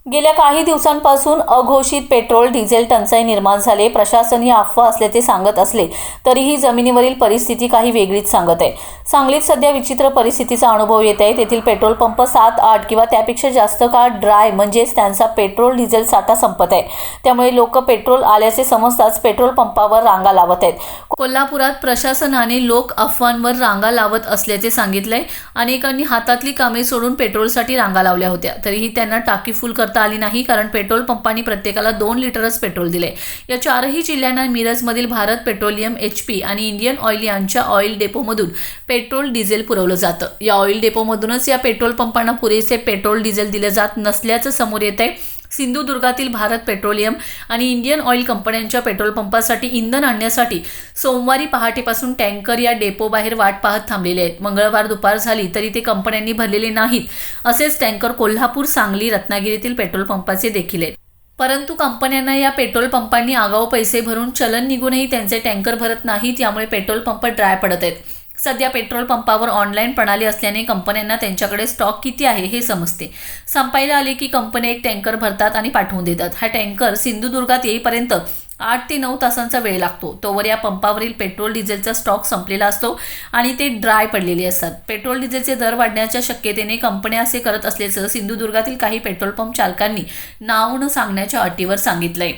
गेल्या काही दिवसांपासून अघोषित पेट्रोल डिझेल टंचाई निर्माण झाले. प्रशासन ही अफवा असल्याचे सांगत असले तरीही जमिनीवरील परिस्थिती काही वेगळीच सांगत आहे. सांगलीत सध्या विचित्र परिस्थितीचा अनुभव येत आहे. तेथील पेट्रोल पंप 7-8 किंवा त्यापेक्षा जास्त काळ ड्राय म्हणजेच त्यांचा पेट्रोल डिझेल साठा संपत आहे. त्यामुळे लोक पेट्रोल आल्याचे समजताच पेट्रोल पंपावर रांगा लावत आहेत. कोल्हापुरात प्रशासनाने लोक अफवांवर रांगा लावत असल्याचे सांगितलंय. अनेकांनी हातातली कामे सोडून पेट्रोलसाठी रांगा लावल्या होत्या, तरीही त्यांना टाकी फुल करता आली नाही, कारण पेट्रोल पंपांनी प्रत्येकाला 2 लिटरच पेट्रोल दिले. या 4ही जिल्ह्यांना मिरजमधील भारत पेट्रोलियम, HP आणि इंडियन ऑइल यांच्या ऑइल डेपोमधून पेट्रोल डिझेल पुरवलं जातं. या ऑइल डेपोमधूनच या पेट्रोल पंपांना पुरेसे पेट्रोल डिझेल दिले जात नसल्याचं समोर येत आहे. सिंधुदुर्गातील भारत पेट्रोलियम आणि इंडियन ऑइल कंपन्यांच्या पेट्रोल पंपासाठी इंधन आणण्यासाठी सोमवारी पहाटेपासून टँकर या डेपोबाहेर वाट पाहत थांबलेले आहेत. मंगळवार दुपार झाली तरी ते कंपन्यांनी भरलेले नाहीत. असेच टँकर कोल्हापूर, सांगली, रत्नागिरीतील पेट्रोल पंपाचे देखील आहेत. परंतु कंपन्यांना या पेट्रोल पंपांनी आगाऊ पैसे भरून चलन निघूनही त्यांचे टँकर भरत नाहीत. यामुळे पेट्रोल पंप ड्राय पडत आहेत. सध्या पेट्रोल पंपावर ऑनलाईन प्रणाली असल्याने कंपन्यांना त्यांच्याकडे स्टॉक किती आहे हे समजते. संपायला आले की कंपन्या एक टँकर भरतात आणि पाठवून देतात. हा टँकर सिंधुदुर्गात येईपर्यंत 8 ते 9 तासांचा वेळ लागतो. तोवर या पंपावरील पेट्रोल डिझेलचा स्टॉक संपलेला असतो आणि ते ड्राय पडलेले असतात. पेट्रोल डिझेलचे दर वाढण्याच्या शक्यतेने कंपन्या असे करत असल्याचं सिंधुदुर्गातील काही पेट्रोल पंप चालकांनी नाव न सांगण्याच्या अटीवर सांगितलंय.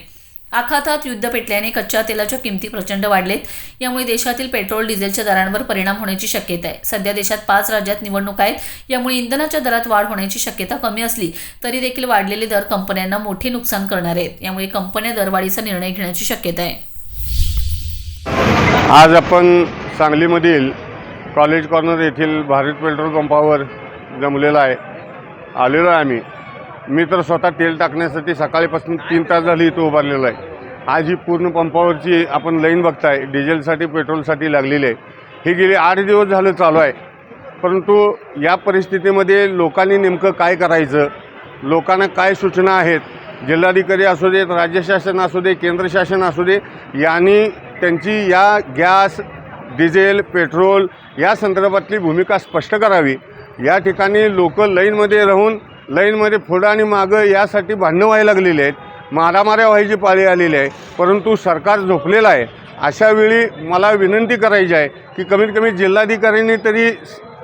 आखातात युद्ध पेटल्याने कच्च्या तेलाच्या किमती प्रचंड वाढलेत. यामुळे देशातील पेट्रोल डिझेलच्या दरांवर परिणाम होण्याची शक्यता आहे. सध्या देशात 5 राज्यात निवडणूक आहेत. यामुळे इंधनाच्या दरात वाढ होण्याची शक्यता कमी असली तरी देखील वाढलेले दर कंपन्यांना मोठे नुकसान करणार आहेत. यामुळे कंपन्या दरवाढीचा निर्णय घेण्याची शक्यता आहे. आज आपण सांगलीमधील कॉलेज कॉर्नर येथील भारत पेट्रोल पंपावर जमलेला आहे. आलेलो आहे आम्ही. मी तर स्वतः तेल टाकण्यासाठी सकाळीपासून 3 तास झाली इथं उभारलेलो आहे. आज ही पूर्ण पंपावरची आपण लाईन बघताय डिझेलसाठी, पेट्रोलसाठी लागलेली आहे. ही गेली 8 दिवस झालं चालू आहे. परंतु या परिस्थितीमध्ये लोकांनी नेमकं काय करायचं, लोकांना काय सूचना आहेत, जिल्हाधिकारी असू देत, राज्य शासन असू दे, केंद्र शासन असू दे, यांनी त्यांची या गॅस, डिझेल, पेट्रोल या संदर्भातली भूमिका स्पष्ट करावी. या ठिकाणी लोक लाईनमध्ये राहून लाईनमध्ये पुढं आणि मागं यासाठी भांडणं व्हायला लागलेली आहेत. मारामाऱ्या व्हायची पाळी आलेली आहे. परंतु सरकार झोपलेलं आहे. अशावेळी मला विनंती करायची आहे की कमीत कमी जिल्हाधिकाऱ्यांनी तरी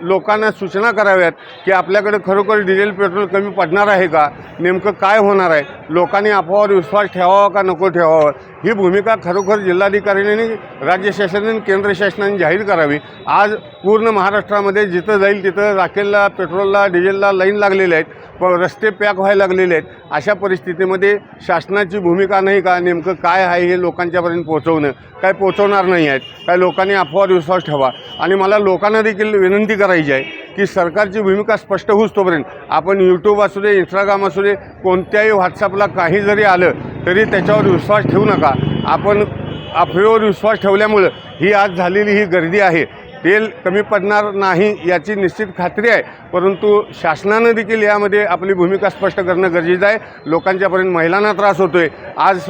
लोकांना सूचना कराव्यात की आपल्याकडे खरोखर डिझेल, पेट्रोल कमी पडणार आहे का, नेमकं काय होणार आहे, लोकांनी अफवावर विश्वास ठेवावा का नको ठेवावा, ही भूमिका खरोखर जिल्हाधिकाऱ्यांनी, राज्य शासनाने, केंद्र शासनाने जाहीर करावी. आज पूर्ण महाराष्ट्रामध्ये जिथं जाईल तिथं राखेलला, पेट्रोलला, डिझेलला लाईन लागलेले आहेत. रस्ते पॅक व्हायला लागलेले आहेत. अशा परिस्थितीमध्ये शासनाची भूमिका नाही का, नेमकं काय आहे हे लोकांच्यापर्यंत पोहोचवणं, काय पोहोचवणार नाही आहेत. काय लोकांनी अफवावर विश्वास ठेवा. आणि मला लोकांना देखील विनंती करायची आहे की सरकारची भूमिका स्पष्ट होऊच तोपर्यंत आपण यूट्यूब असू दे, इंस्टाग्राम असू दे, कोणत्याही व्हॉट्सअपला काही जरी आलं तरी त्याच्यावर विश्वास ठेवू नका. आपण अफवेवर विश्वास ठेवल्यामुळं ही आज झालेली ही गर्दी आहे. तेल कमी पडणार नाही याची निश्चित खात्री आहे. परंतु शासनानं देखील यामध्ये आपली भूमिका स्पष्ट करणं गरजेचं आहे. लोकांच्यापर्यंत महिलांना त्रास होतो आहे. आज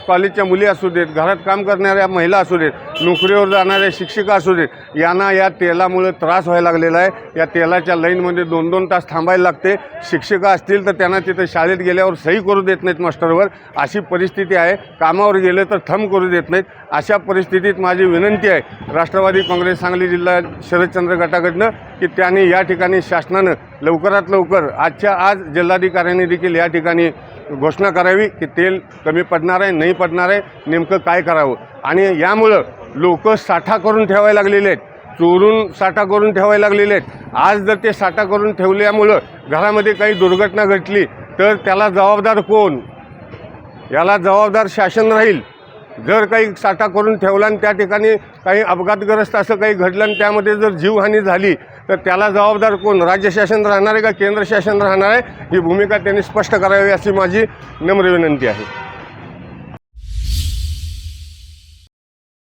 कॉलेजच्या मुली असू देत, घरात काम करणाऱ्या महिला असू देत, नोकरीवर जाणाऱ्या शिक्षिका असू देत, यांना या तेलामुळे त्रास व्हायला लागलेला आहे. या तेलाच्या लाईनमध्ये 2-2 तास थांबायला लागते. शिक्षिका असतील तर त्यांना तिथं शाळेत गेल्यावर सही करू देत नाहीत मास्टरवर, अशी परिस्थिती आहे. कामावर गेले तर थंब करू देत नाहीत. अशा परिस्थितीत माझी विनंती आहे राष्ट्रवादी काँग्रेस सांगली जिल्हा शरदचंद्र गटाकडनं की त्यांनी या ठिकाणी शासनानं लवकरात लवकर आजच्या आज जिल्हाधिकाऱ्यांनी देखील या ठिकाणी घोषणा करावी की तेल कमी पडणार आहे, नाही पडणार आहे, नेमकं काय करावं. आणि यामुळं लोक साठा करून ठेवायला लागलेले आहेत, चोरून साठा करून ठेवायला लागलेले आहेत. आज जर ते साठा करून ठेवल्यामुळं घरामध्ये काही दुर्घटना घडली तर त्याला जबाबदार कोण? याला जबाबदार शासन राहील. जर काही साठा करून ठेवला आणि त्या ठिकाणी काही अपघातग्रस्त असं काही घडलं आणि त्यामध्ये जर जीवहानी झाली तर त्याला जबाबदार कोण? राज्य शासन राहणार आहे का केंद्र शासन राहणार आहे? ही भूमिका त्यांनी स्पष्ट करावी अशी माझी नम्र विनंती आहे.